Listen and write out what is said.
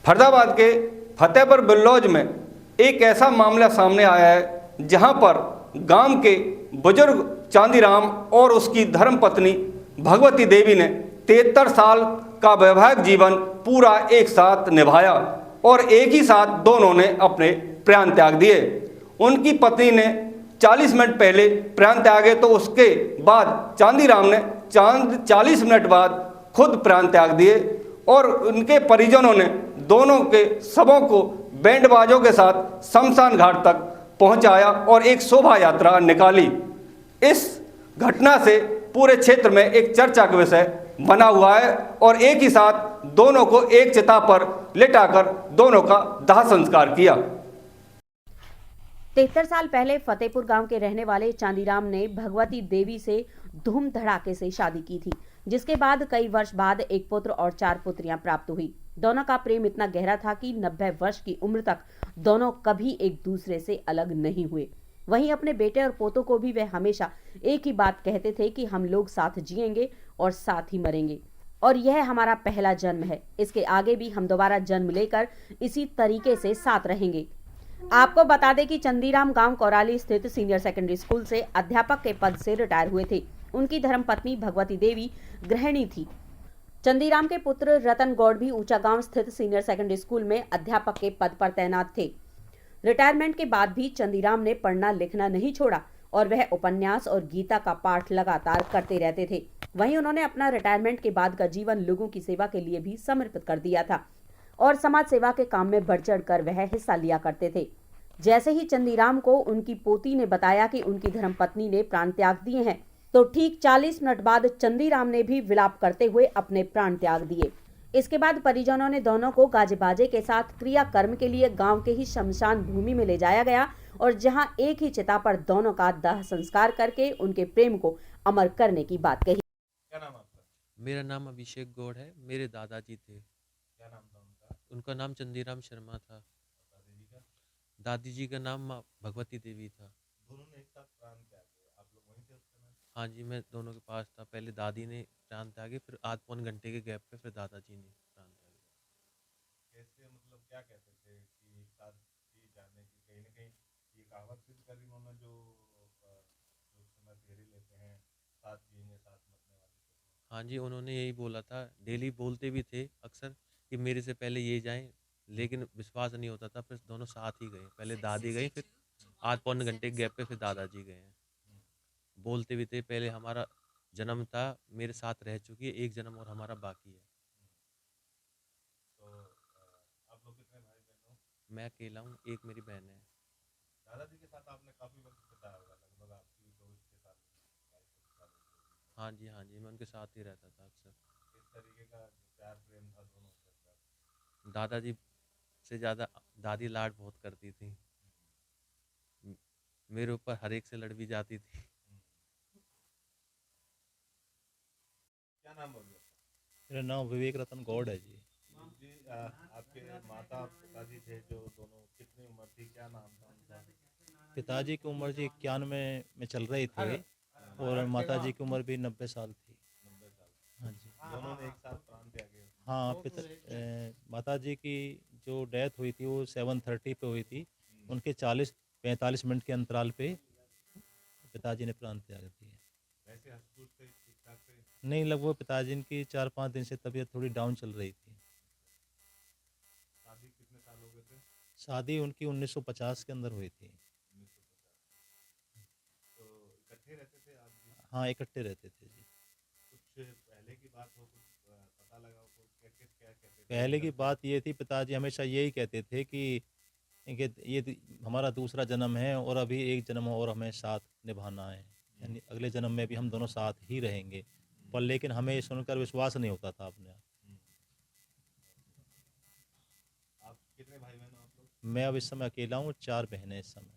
फरीदाबाद के फतेहपुर बिल्लौज में एक ऐसा मामला सामने आया है जहां पर गांव के बुजुर्ग चांदीराम और उसकी धर्मपत्नी भगवती देवी ने 73 साल का वैवाहिक जीवन पूरा एक साथ निभाया और एक ही साथ दोनों ने अपने प्राण त्याग दिए। उनकी पत्नी ने 40 मिनट पहले प्राण त्यागे तो उसके बाद चांदीराम ने 40 मिनट बाद खुद प्राण त्याग दिए और उनके परिजनों ने दोनों के शवों को बैंड बाजों के साथ शमशान घाट तक पहुंचाया और एक शोभा यात्रा निकाली। इस घटना से पूरे क्षेत्र में एक चर्चा का विषय बना हुआ है और एक ही साथ दोनों को एक चिता पर लिटाकर दोनों का दाह संस्कार किया। 73 साल पहले फतेहपुर गांव के रहने वाले चांदीराम ने भगवती देवी से धूम धड़ाके से शादी की थी, जिसके बाद कई वर्ष बाद एक पुत्र और 4 पुत्रियां प्राप्त हुई। दोनों का प्रेम इतना गहरा था कि 90 वर्ष की उम्र तक दोनों कभी एक दूसरे से अलग नहीं हुए। वहीं अपने बेटे और पोतों को भी वे हमेशा एक ही बात कहते थे कि हम लोग साथ जिएंगे और साथ ही मरेंगे और यह हमारा पहला जन्म है, इसके आगे भी हम दोबारा जन्म लेकर इसी तरीके से साथ रहेंगे। आपको बता दें कि चंदीराम गांव कोराली स्थित सीनियर सेकेंडरी स्कूल से अध्यापक के पद से रिटायर हुए थे। उनकी धर्मपत्नी भगवती देवी गृहिणी थी। चंदीराम के पुत्र रतन गौड़ भी ऊंचा गांव स्थित सीनियर सेकेंडरी स्कूल में अध्यापक के पद पर तैनात थे। रिटायरमेंट के बाद भी चंदीराम ने पढ़ना लिखना नहीं छोड़ा और वह उपन्यास और गीता का पाठ लगातार करते रहते थे। वहीं उन्होंने अपना रिटायरमेंट के बाद का जीवन लोगों की सेवा के लिए भी समर्पित कर दिया था और समाज सेवा के काम में बढ़ चढ़ कर वह हिस्सा लिया करते थे। जैसे ही चंदीराम को उनकी पोती ने बताया कि उनकी धर्मपत्नी ने प्राण त्याग दिए हैं, तो ठीक 40 मिनट बाद चंदीराम ने भी विलाप करते हुए अपने प्राण त्याग दिए। इसके बाद परिजनों ने दोनों को गाजे बाजे के साथ क्रियाकर्म के लिए गांव के ही शमशान भूमि में ले जाया गया और जहां एक ही चिता पर दोनों का दाह संस्कार करके उनके प्रेम को अमर करने की बात कही। क्या नाम आपका? मेरा नाम अभिषेक गौड़ है। मेरे दादाजी थे। क्या नाम था उनका? उनका नाम चंदीराम शर्मा था। दादी जी का? दादी जी का नाम भगवती देवी था। दोनों ने एक साथ प्राण त्यागे, आप लोग वहीं थे उस समय? हाँ जी, मैं दोनों के पास था। पहले दादी ने प्राण त्यागे, फिर आध पौन घंटे के गैप पे फिर दादाजी ने प्राण त्यागे। कैसे, मतलब क्या कहते थे कि एक साथ जी जाने की कहीं ना कहीं ये कहावत सिद्ध करी उन्होंने जो उस समय फेरे लेते हैं, साथ जिएंगे साथ मरने वाले को। हाँ जी, उन्होंने यही बोला था। डेली बोलते भी थे अक्सर कि मेरे से पहले ये जाएं, लेकिन विश्वास नहीं होता था। फिर दोनों साथ ही गए। पहले दादी गई, फिर आध पौन घंटे के गैप पे फिर दादाजी गए हैं। बोलते भी थे, पहले हमारा जन्म था, मेरे साथ रह चुकी है, एक जन्म और हमारा बाकी है। तो आप लोग कितने भाई बहन हो? मैं अकेला हूँ, एक मेरी बहन है। दादाजी के साथ आपने काफी वक्त बिताया होगा, लगभग आपकी 24 साल। हाँ जी, हाँ जी, मैं उनके साथ ही रहता था अक्सर। किस तरीके का प्यार प्रेम था दोनों से? दादाजी से ज़्यादा दादी लाड बहुत करती थी। मेरे ऊपर हर एक से लड़ भी जाती थी। क्या नाम बोलिए? मेरा नाम विवेक रतन गौड़ है जी। जी, आपके माता पिताजी थे जो दोनों, कितनी उम्र थी, क्या नाम था उनका? पिताजी की उम्र जी 91 में चल रही थी और माता जी की उम्र भी 90 साल थी। 90 साल। हाँ जी। दोनों ने एक साथ प्राण त्यागे। हाँ, माता जी की जो डेथ हुई थी वो 7:30 पे हुई थी। उनके 40-45 मिनट के अंतराल पे पिताजी ने प्राण त्याग दिए। वैसे हंसपुर से ठीक ठाक थे? नहीं, लगभग पिताजी की 4-5 दिन से तबीयत थोड़ी डाउन चल रही थी। शादी कितने साल हो गए थे? शादी उनकी 1950 के अंदर हुई थी। 1950। तो इकट्ठे रहते थे आप जी? हाँ, इकट्ठे रहते थे जी। कुछ पहले की बात हो, कुछ पता लगा हो, क्या क्या कहते थे? पहले की बात ये थी, पिताजी हमेशा यही कहते थे कि ये हमारा दूसरा जन्म है और अभी एक जन्म और हमें साथ निभाना है, यानी अगले जन्म में भी हम दोनों साथ ही रहेंगे। पर लेकिन हमें ये सुनकर विश्वास नहीं होता था अपने आप। आप कितने भाई बहन हो आप लोग? मैं अब इस समय अकेला हूँ, 4 बहनें इस समय।